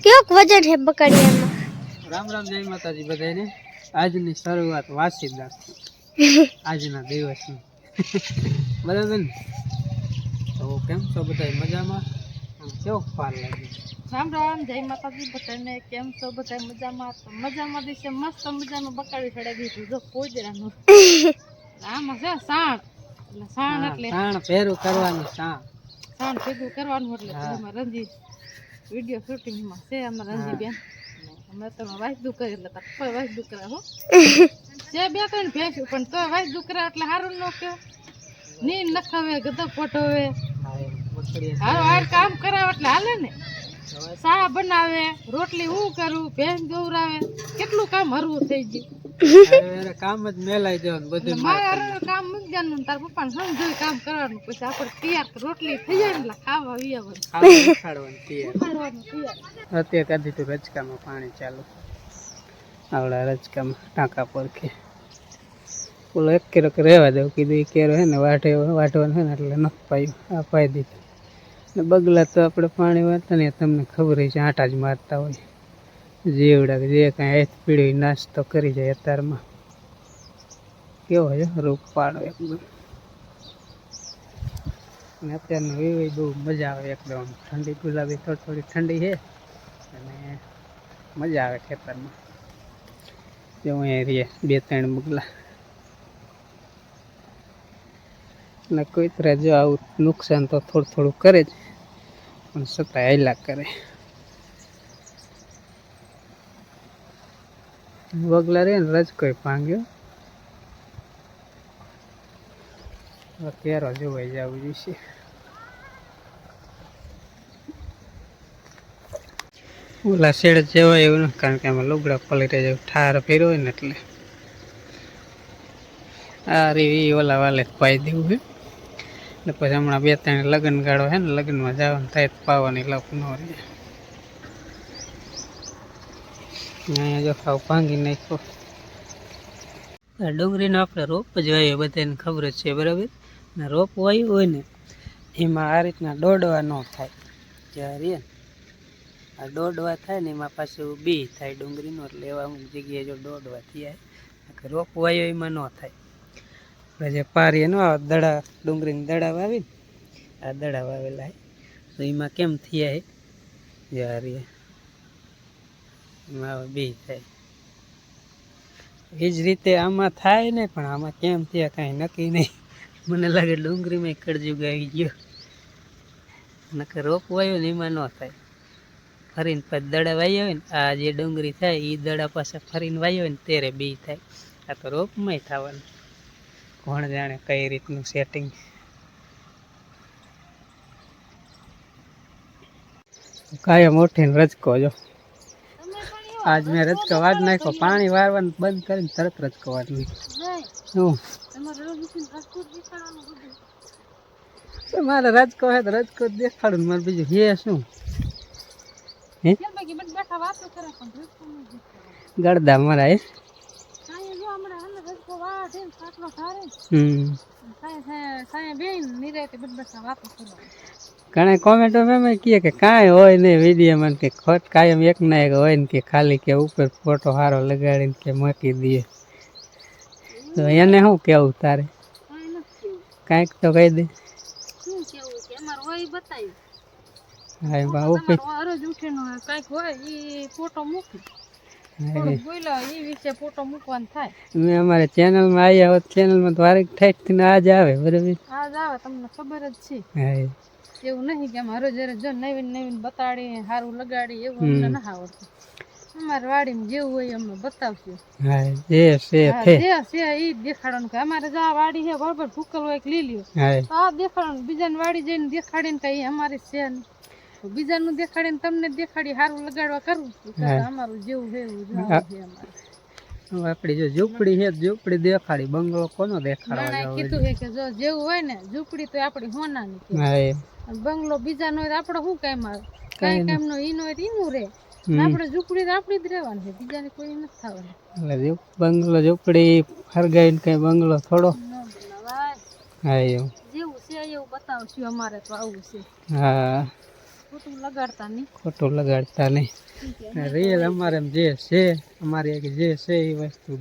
क्यों वजन है बकरिया में? राम राम जय माताजी बधाने। આજની શરૂઆત વાસીદારથી આજના દિવસની બરાબર ને? તો કેમ છો બધા મજામાં? કેવો પાર લાગે? રામ રામ જય માતાજી બધાને કેમ છો બધા મજામાં? તો મજામાં દિવસે મસ્ત મજાનું બકાડી ચડાવી દીધું જો પોજરાનું આમાં છે સાણ એટલે સાણ એટલે સાણ ભેરું કરવાનું સાણ ભેગું કરવાનું એટલે એમાં રંજી વિડીયો શૂટિંગમાં છે અમારા રંજી બેન અમે તો વાંચતું કરી એટલે કોઈ વાંચતું કરે હો છે બે ત્રણ ભેંસું પણ તો વાંચતું કરે એટલે સારું ન કહેવાય. ની નખાવે ગધો પટોવે હારો હાર કામ કરાવે એટલે હાલે ને. ચા બનાવે રોટલી હું કરું ભેંસ દોરાવે કેટલું કામ હરવું થઈ ગયું. કામ જ મેલાઈ દેવાનું બધું મારે કામ મૂકી દેવાનું તાર પપ્પાને સમજવું કામ કરવાનું પછી આપણે તૈયાર રોટલી થઈ જાય એટલે ખાવા અત્યારે કાઢી તો રજકામાં પાણી ચાલુ આવડા રજકામાં ટાંકા પરખે ઓલો એક કેરો રહેવા દેવું કીધું એ કેરો હે ને વાટવાનું છે ને એટલે નથી પાયું આ પાઈ દીધું ને બગલા તો આપણે પાણી વાળતા ને તમને ખબર હોય છે આટા જ મારતા હોય જીવડા જે કાંઈ હાથ પીળી નાસ્તો કરી જાય અત્યારમાં કેવો છે રૂપ પાડો એકદમ. અને અત્યારનો એવી બહુ મજા આવે એકદમ ઠંડી ગુલાબી થોડી ઠંડી છે અને મજા આવે ખેતરમાં. જો અહીંયા રહીએ બે ત્રણ બગલા ને કોઈ તરહ જો આવું નુકસાન તો થોડું કરે જ પણ છતાં હાલ્યા કરે. બગલા રે ને રજકોઈ ભાંગ્યો કેરો જોવાઈ જવું જોઈશે. ઓલા શેડ જેવાય એવું નથી કારણ કે આમાં લુગડા પલટે જાય ઠાર ફેર્યો હોય ને એટલે આ રી ઓલા વાલે પાઈ દેવું છે ને પછી હમણાં બે ત્રણ લગ્ન ગાળો છે ને લગ્નમાં જવાનું થાય તો પાવાની લપ ન રહે. અહીંયા જો ખાવ ભાંગી નાખ્યો. આ ડુંગળીનો આપણે રોપ જ વાવ્યો બધાને ખબર જ છે બરાબર ને. રોપ વાવ્યું હોય ને એમાં આ રીતના દોડવા ન થાય જ્યારે આ દોડવા થાય ને એમાં પાછું બી થાય ડુંગળીનું એટલે એવા અમુક જગ્યાએ જો દોડવા થાય રોપ વાવ્યો એમાં ન થાય. આપણે જે પારીએ ન આવે દડા ડુંગળીને દડા વાવી ને આ દડા વાવેલા તો એમાં કેમ થયા જ્યારે એમાં બી થાય એ જ રીતે આમાં થાય ને પણ આમાં કેમ થયા કાંઈ નક્કી નહીં. મને લાગે ડુંગળીમાં કળજુગ આવી ગયો નકર રોપ વાવ્યો ને એમાં ન થાય. ફરીને પછી દડા વાવ્યા હોય ને આ જે ડુંગળી થાય એ દડા પાછા ફરીને વાવ્યા હોય ને ત્યારે બી થાય. આ તો રોપમાંય થવાનું કોણ જાણે કઈ રીતનું સેટિંગ. કાયમ ઉઠીને રજકો જો આજ મેં રજકો વાળ નાખ્યો પાણી વારવાનું બંધ કરીને તરત રજકો વાળ નાખ્યો. શું મારે રજકો હે તો રજકો દેખાડું મારે બીજું હે શું ગળદા મારા ઘણા કોમેન્ટો મેં કહે કે કાંઈ હોય નહીં વિડીયોમાં કે ખોટ કાયમ એક ના એક હોય ને કે ખાલી કે ઉપર ફોટો સારો લગાડીને કે મૂકી દઈએ તો એને શું કેવું તારે કાંઈક તો કહી દે. હા બા ઉપર મેં અમારે ચેનલમાં આવ્યા હોત ચેનલમાં તો વારે ઠેઠ આજ આવે બરાબર આજ આવે તમને ખબર જ છે. હા એવું નહીં કે અમારે જો નવીન બતાડી સારું લગાડી એવું અમને ના આવડતું. અમારે વાડીમાં જેવું હોય અમે બતાવશું. હા જે છે એ દેખાડવાનું કે અમારે જો આ વાડી છે બરોબર ભૂકલ હોય લીલી તો આ દેખાડવાનું બીજાની વાડી જઈને દેખાડીને કઈ અમારી છે નહીં બીજાનું દેખાડીને તમને દેખાડી સારું લગાડવા કરવું અમારું જેવું છે એવું છે અમારે. આપડી જો ઝૂંપડી છે ઝૂંપડી દેખાડી બંગલો કોનો દેખાડવા કીધું છે કે જો જેવું હોય ને ઝૂંપડી તો આપડી હોનાની બંગલો બીજા નો આપડે શું કામ આવે કઈ કામ નો ઈનો હોય ઈનું રે આપડે ઝૂંપડી તો આપડી જ રહેવાની છે બીજાને કોઈ નથી થવાની. એટલે બંગલો ઝૂંપડી હરગાઈ ને કઈ બંગલો થોડો હા એવું જેવું છે એવું બતાવશું અમારે તો આવું છે. હા ખોટું લગાડતા નહીં. ખોટું લગાડતા નહીં. રિયલ અમારે એમ જે છે અમારી એક જે છે એ વસ્તુ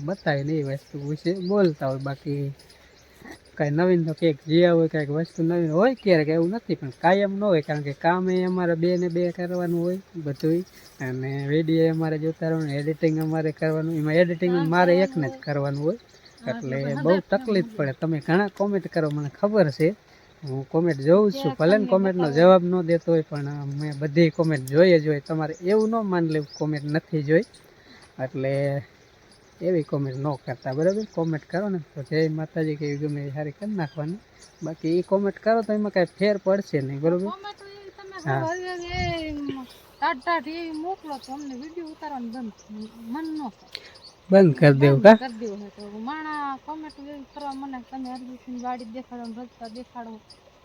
બતાવી ને એ વસ્તુ વિશે બોલતા હોય. બાકી કાંઈ નવીન તો કંઈક જે હોય કાંઈક વસ્તુ નવીન હોય ક્યારેક એવું નથી, પણ કાયમ ન હોય. કારણ કે કામ એ અમારે 2 ને 2 કરવાનું હોય બધું, અને વિડીયો અમારે જ ઉતારવાનું, એડિટિંગ અમારે કરવાનું. એમાં એડિટિંગ મારે એકને જ કરવાનું હોય, એટલે બહુ તકલીફ પડે. તમે ઘણા કોમેન્ટ કરો, મને ખબર છે, હું કોમેન્ટ જોઉં જ છું. ભલે ને કોમેન્ટનો જવાબ ન દેતો હોય, પણ મેં બધી કોમેન્ટ જોઈએ જ હોય. તમારે એવું ન માન લેવું કોમેન્ટ નથી જોઈ, એટલે એવી કોમેન્ટ ન કરતા, બરાબર? કોમેન્ટ કરો ને તો જય માતાજી કે ગમે એ સારી કરી નાખવાની. બાકી એ કોમેન્ટ કરો તો એમાં કાંઈ ફેર પડશે નહીં, બરાબર? હા, ટાટ એવી મોકલો તો અમને વિડીયો ઉતારવાનું મન ન થાય. બંધ કરી દેવું કા? કરી દેવું હોય તો માણા કોમેન્ટ એવી કરવા મને તમે હરગુસની વાડી દેખાડો ને રસ્તા દેખાડો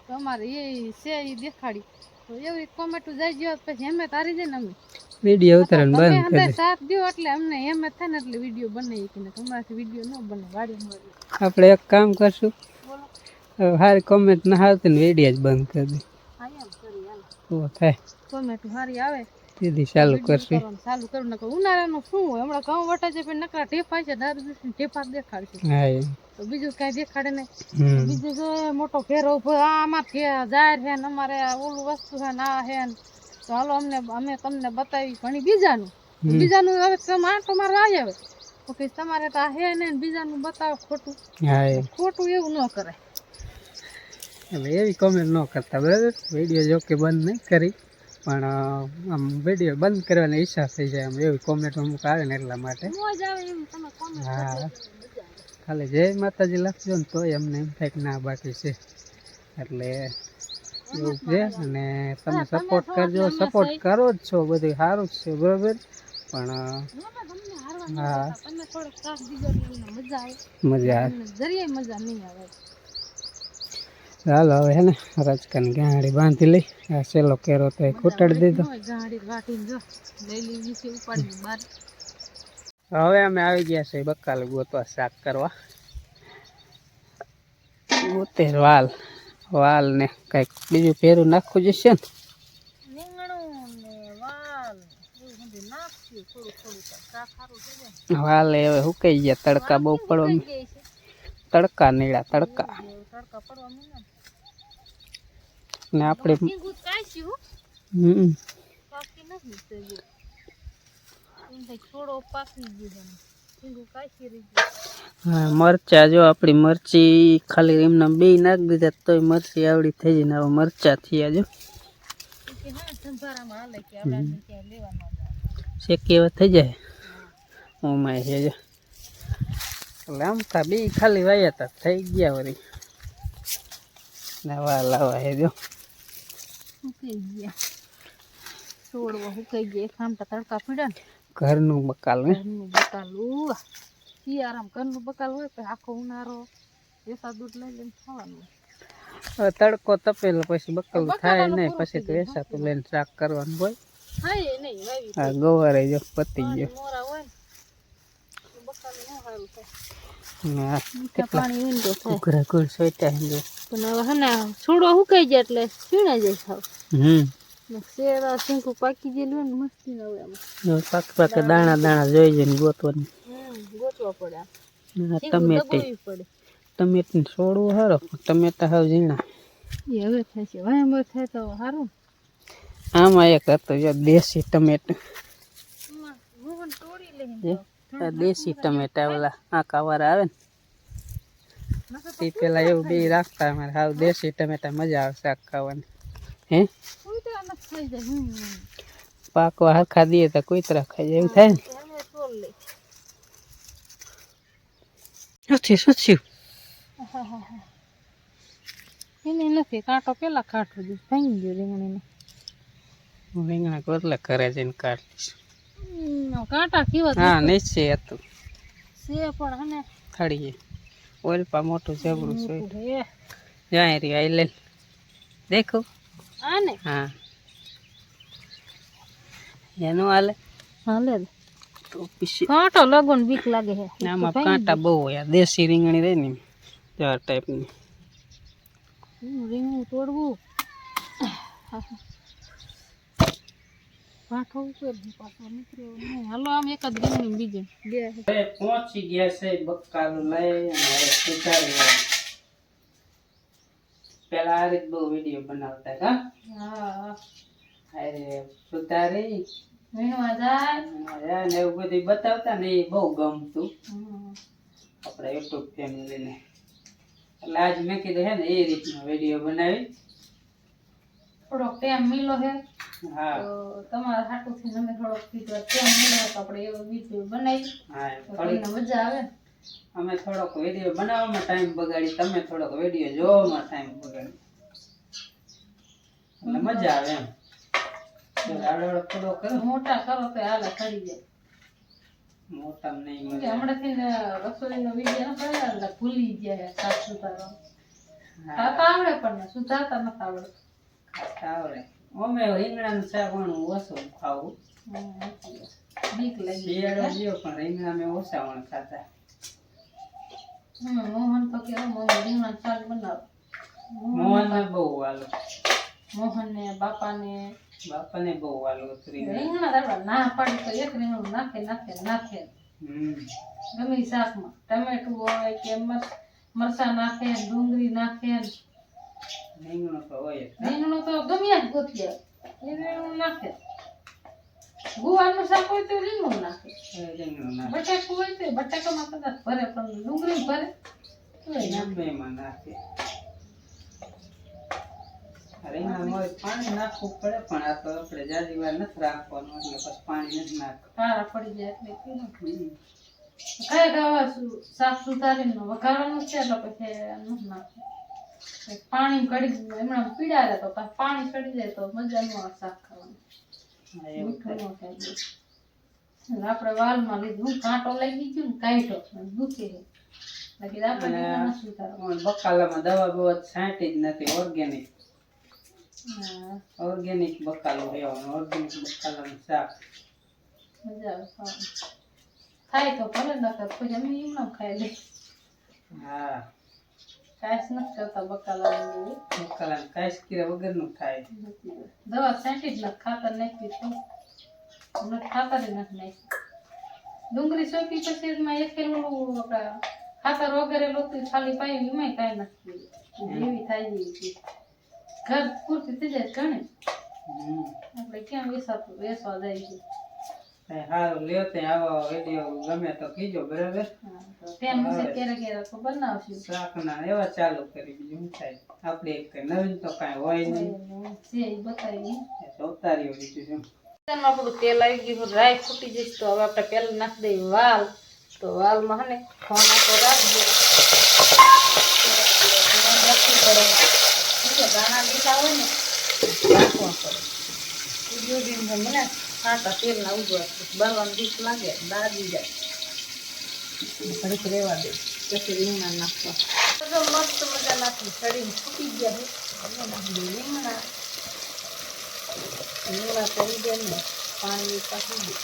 તો અમારે એ છે એ દેખાડી તો એવી કોમેન્ટ જાય ગયો પછી એમ તારી જાય ને અમે વિડીયો ઉતારવાનું બંધ કરી દે. સાથ દો એટલે અમને એમ જ થાય ને એટલે વિડીયો બનાવી કે તમારાથી વિડીયો ન બને વાડી. આપણે એક કામ કરશું, બોલો. સારી કોમેન્ટ ના આવતી ને વિડીયો જ બંધ કરી દે. હા એમ કરી હાલ તો થાય કોમેન્ટ સારી આવે દીદી ચાલુ કરશે. ચાલુ કરું નકર ઉનાળાનું શું હોય હમણાં ઘઉં વટા છે પણ નકરા ટેપાય છે દારૂ દૂધ ટેપા દેખાડશે હા તો બીજું કાંઈ દેખાડે નહીં. હમ બીજું જો મોટો ફેરો ઉભો અમારે જાહેર છે ને અમારે ઓલું વસ્તુ છે ને આ છે ને તો હાલો અમે તમને બતાવી ઘણી બીજાનું હવે તમે આંટો મારવા આવી આવે તો કે તમારે તો આ હે ને બીજાનું બતાવો ખોટું. હા ખોટું એવું ન કરાય. એટલે એવી કોમેન્ટ ન કરતા, બરાબર? વિડીયો જો કે બંધ નહીં કરી, પણ આમ વિડીયો બંધ કરવાની ઈચ્છા થઈ જાય આમ એવી કોમેન્ટ અમુક આવે ને એટલા માટે. મોજ આવે એમ તમે કોમેન્ટ હા, ખાલી જય માતાજી લખજો ને તોય અમને એમ થાય કે ના બાકી છે. એટલે એવું છે, અને તમે સપોર્ટ કરજો. સપોર્ટ કરો જ છો, બધું સારું જ છે, બરાબર? પણ હા તમે થોડોક સાથ દીધો એટલે મજા આવે. મજા આવે. જરીય મજા નહીં આવે. ચાલો હવે હે ને રાજકાની ગાડી બાંધી લઈ. આ સેલો કેરો તો ખૂટાડી દીધો. ગાડી વાટીને જો લઈ લીધી છે ઉપાડી બહાર. હવે અમે આવી ગયા છે બકાલ ગોતવા શાક કરવા. ગોતે વાલ ને કઈક બીજું ફેરું નાખવું જશે ને. રીંગણું ને વાલ એવું બધું નાખ્યું થોડું શાક સારું થઈ જાય. વાલ હવે સુકાઈ ગયા, તડકા બહુ પડવા, તડકા નીડા તડકા. તડકા પડવા માંડ્યા ને આપણે પાકી નથી થોડો પાકી ગયો. હા, મરચા જો આપણી મરચી ખાલી એમના બે નાખી દીધા તોય મરચી આવડી થઈ જાય ને હવે મરચા થયા જો શેકી એવા થઈ જાય. ઓમાં છે જો એટલે આમ થા બે ખાલી વાયા હતા થઈ ગયા વળી નવા લાવા હે જો સુકાઈ ગયા. છોડવા સુકાઈ ગયા. ખામટા તડકા પીડ્યા ને ઘરનું બકાલ ને ઘરનું બકાલું શિયાળામાં ઘરનું બકાલ હોય પછી આખો ઉનાળો વેસા દૂધ લઈ લઈને ખાવાનું. હવે તડકો તપેલો પછી બકલ થાય નહીં, પછી તો વેસાતું લઈને શાક કરવાનું હોય. હા, ગવારે જો પતી ગયો. ઘરે ઘર સોટા હે પણ હવે હે ને છોડવા સુકાઈ જાય એટલે સીણા જાય સાવ. શેરા શીંકું પાકી ગયેલું ને મસ્તી ના હોય આમાં. પાકે દાણા દાણા જોઈ જઈને ગોતવાનું. ગોતવા પડે. ટમેટી ટમેટી છોડવું સારો, ટમેટા હાવ ઝીણા. એ હવે થાય છે વાયમ થાય તો સારું. આમાં એક હતો જો દેશી ટમેટા. દેશી ટમેટા ઓલા આંકાવાળા આવે ને તે પેલા એવું બે રાખતા અમારે. હાવ દેશી ટમેટા મજા આવે શાક ખાવાની. હે પાકવા હરખા દઈએ તો કુતરા ખાઈ જાય એવું થાય ને. નથી શું થયું? એને નથી કાંટો પેલા કાઢવો જોઈએ ભાંગી ગયો રીંગણીનો. રીંગણા કોટલા કરે છે ને કાઢીશ. કાંટા કેવા હા નિશ્ચય હતું છે પણ હને ખડીએ ઓલપા મોટું જબરું છે. એ જાય રી આઈ લે દેખો. આને હા એનું હાલે હાલે તો પછી કાંટો લગન બીક લાગે છે. આમાં કાંટા બહુ હોય. દેશી રીંગણી રહે ને ચાર ટાઈપની. રીંગણું તોડવું પાઠો ઉપર પાછો નીકળ્યો નહીં. હાલો આમ એક જ ગીરણી બીજે બે હવે પહોંચી ગયા છે બકાલું લઈ અને હવે સુધારી આવે. પેલા આ રીત બહુ વિડીયો બનાવતા કા હા અરે સુધારી વીણવા જાય ને એવું બધું બતાવતા ને એ બહુ ગમતું હમ. આપણા યુટ્યુબ ફેમિલીને. એટલે આજ મેં કીધું હે ને એ રીતનો વિડીયો બનાવી. થોડોક ટાઈમ મિલો હે હા તો તમારા હાટુથી અમે થોડોક કીધું ટાઈમ મિલો તો આપણે એવો વિડીયો બનાવી હા તો થોડીક તમને મજા આવે. અમે થોડોક વિડીયો બનાવવામાં ટાઈમ બગાડી, તમે થોડોક વિડીયો જોવામાં ટાઈમ બગાડી, એટલે મજા આવે એમ. આડો થોડો કરો, મોટા કરો તો હાલે ખરી જાય. મોટા નહીં કે મજા હમણાંથી ને રસોઈનો વિડીયો ન કર્યા એટલે ભૂલી ગયા શાક સુધારવાનું. હા, ખાતા આવડે પણ ને સુધારતા નથી આવડે. ખાતા આવડે. અમે રીંગણાનું શાક વણું ઓછું ખાવું. બીક લાગી શિયાળો જાય. ગયો પણ રીંગણા મેં ઓછા વણ ખાતા. મોહન તો કે મમ્મી રીંગણાનું શાક બનાવો. મોહનને બહુ વાલો, મોહન ને બાપાને બાપાને બહુ વાલો હતું રીંગણા. રીંગણા દાડા ના પાડી તો એક રીંગણું નાખે ગમે ઈ શાકમાં ટમેટું હોય કે મરચાં નાખે ડુંગળી નાખે રીંગણું તો હોય જ. રીંગણું તો ગમે જ ગોતીએ એ રીંગણું નાખે. ગુવારનું શાક હોય તો રીંગણું નાખે. રીંગણું નાખે, બટાકું હોય તો બટાકામાં કદાચ ભરે પણ ડુંગળી ભરે તોય નાખે. બેમાં નાખે. રીંગણામાં હોય પાણી નાખવું પડે પણ આ તો આપણે જાજી વાર નથી રાખવાનું એટલે પછી પાણી નથી નાખવું. કાળા પડી જાય એટલે પીવું. કઈ ગાવા શાક સુધારીને વઘારવાનું છે એટલે પછી નથી નાખવું. પાણી કડી એમણા પીડાય તો પાછું પાણી ચડી જાય તો મજા ન આવે શાક ખાવાનું. હા, એવું મીઠું ન થાય બહુ. એટલે આપણે વાલમાં લીધું કાંટો લાગી ગયો ને કાઢ્યો દુખે છે એટલે આપણે રીંગણા નથી સુધારવા. બકાલામાં દવા બહુ છાંટી જ નથી, ઓર્ગેનિક હા, ઓર્ગેનિક બકાલું લેવાનું, ઓર્ગેનિક બકાલાનું શાક. મજા આવે ખાવાનું. ખાય તો ભલે નકર પછી અમે એમનામ ખાઈ લઈએ. હા, કાંઈ નથી કરતા બકાલાનું બકાલાનું કાંઈ કર્યા વગરનું થાય. દવા છાંટી જ નથી, ખાતર નાખી તો હમણાં ખાતર નથી નાખી. ડુંગળી સોંપી પછી એમાં એક કિલો આપણા ખાતર વગેરે લોતું ખાલી પાયું એમાંય કાંઈ નથી જેવી થાય એવી ઘર પૂરતી થઈ જાય ઘણી. આપણે ક્યાં વેસવા જાય છે. કાંઈ સારું લ્યો તે આવો વિડીયો ગમે તો કીજો બરાબર. તેમ હશે ક્યારેક તો બનાવશું. શાકના એવા ચાલુ કરી, બીજું શું થાય. આપણે એક કઈ નવીન તો કાંઈ હોય નહીં, છે એ બતાવી એ તો ઉતાર્યો બીજું શું. આપણું તેલ આવી ગયું, રાઈ ફૂટી જઈશ તો હવે આપણે પેલા નાખી દઈએ વાલ. તો વાલમાં હે ને ખોનાકો રાખજો. રાખવું પડે દાણા લીધા હોય ને રાખવા પડે. વિડીયો મને ખાતા તેલના ઉજવા બરવાનું દીક લાગે દાદી જાય ઘડીક રહેવા દે પછી રીંગણા નાખવા. તો મસ્ત મજા નાખી શરીર ફૂટી ગયા છે. નાખી દઈએ રીંગણા. રીંગણા કરી દે ને પાણી પાકી દે.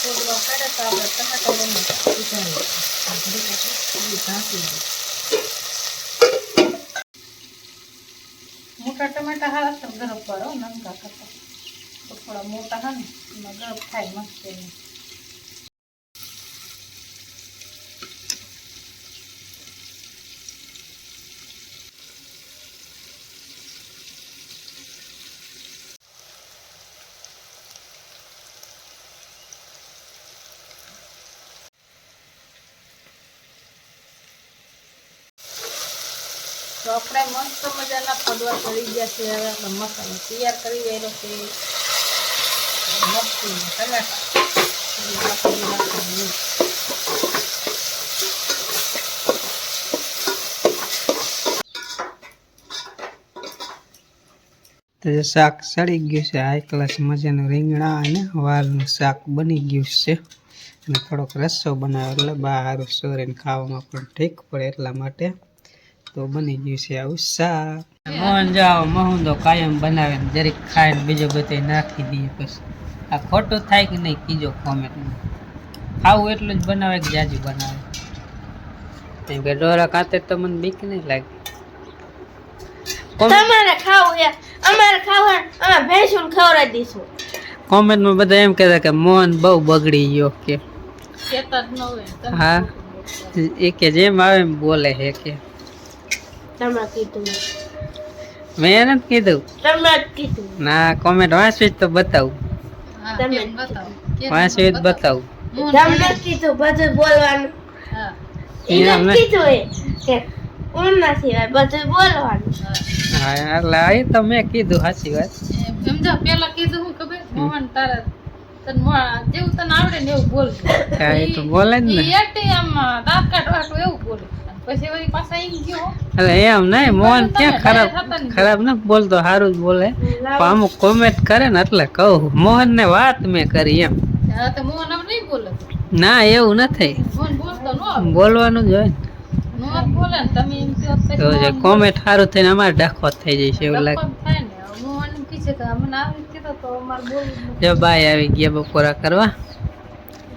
થોડું કાઢે તો આપણે ટમાટા લઈને ઢાંકી દે. મોટા ટમાટા હારા તો ગરમ કરો નાનકા કરતા તો થોડા મોટા હા ને એમાં ગરમ થાય મસ્ત એને. તો આપણે મસ્ત મજાના પડવા કરી ગયા છે. હવે આપણે મસાલો તૈયાર કરી રહેલો છે. મસ્તી ટમાટા તો શાક સડી ગયું છે. હાઈ ક્લાસ મજાનું રીંગણા અને વાલનું શાક બની ગયું છે. અને થોડોક રસ્સો બનાવ્યો એટલે બહાર સોરીને ખાવામાં પણ ઠીક પડે એટલા માટે તો બની ગયું છે આવું શાક. મોહન જાઓ મોહન તો કાયમ બનાવે ને જરીક ખાઈને બીજો બધે નાખી દઈએ. પછી આ ખોટું થાય કે નહીં કીજો કોમેન્ટમાં. ખાવું એટલું જ બનાવે કે જાજુ બનાવે. કેમ કે ડોરા કાતે તો મને બીક નહીં લાગે. તમારે ખાવું છે અમારે ખાવું અમે ભેંસું ખવડાવી દઈશું. કોમેન્ટમાં બધા એમ કહેતા કે મોહન બહુ બગડી ગયો કે કહેતા જ ન હોય તમે હા એ કે જેમ આવે એમ બોલે છે કે તમે કીધું મેં નથી કીધું તમે જ કીધું. ના કોમેન્ટ વાંચવી જ તો બતાવું હા તમે કેમ બતાવો કેમ વાંચવી જ બતાવું મોહન તમને જ કીધું બધું બોલવાનું. હા એને એમ જ કીધું એ કે ઊંઘના સિવાય બધું બોલવાનું. હા એટલે એ તો મેં કીધું સાચી વાત એમ જો પેલા કીધું હું ખબર મોહન તારે જેવું તને આવડે ને એવું બોલ હા એ તો બોલે જ ને આમ દાંત કાઢવાટું એવું બોલે પછી વળી પાછા એમ ગયો એટલે એમ નહીં મોહન ક્યાં ખરાબ ન બોલતો સારું જ બોલે પણ અમુક કોમેન્ટ કરે ને એટલે કહું મોહન ને વાત મેં કરી એમ હા તો મોહન હવે નહીં બોલે ના એવું નથી મોહન બોલતો ન આવે બોલવાનું જ હોય ને મોહન બોલે ને તમે એમ કહો તો તો જે કોમેન્ટ સારું થઈને અમારે ડખો થઈ જાય છે એવું લાગે લગભગ થાય ને હવે મોહન એમ કહે છે કે અમને આવી કીધો તો અમારે બોલવું જ નથી જો બાય આવી ગયા બપોરા કરવા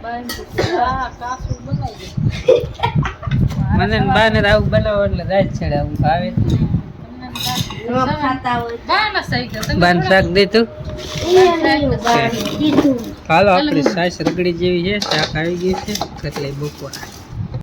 બા એમ કહે છે, હા કાસું બનાવી મને બાને આવું બનાવો એટલે રાત છેડે આવું ભાવે જ નહીં. ન ખાતા હોય બા ના સહી ગયો તમે બાને શાક દીધું કીધું. હાલો આપણી સાસ રગડી જેવી છે શાક આવી ગયું છે એટલે બપોરા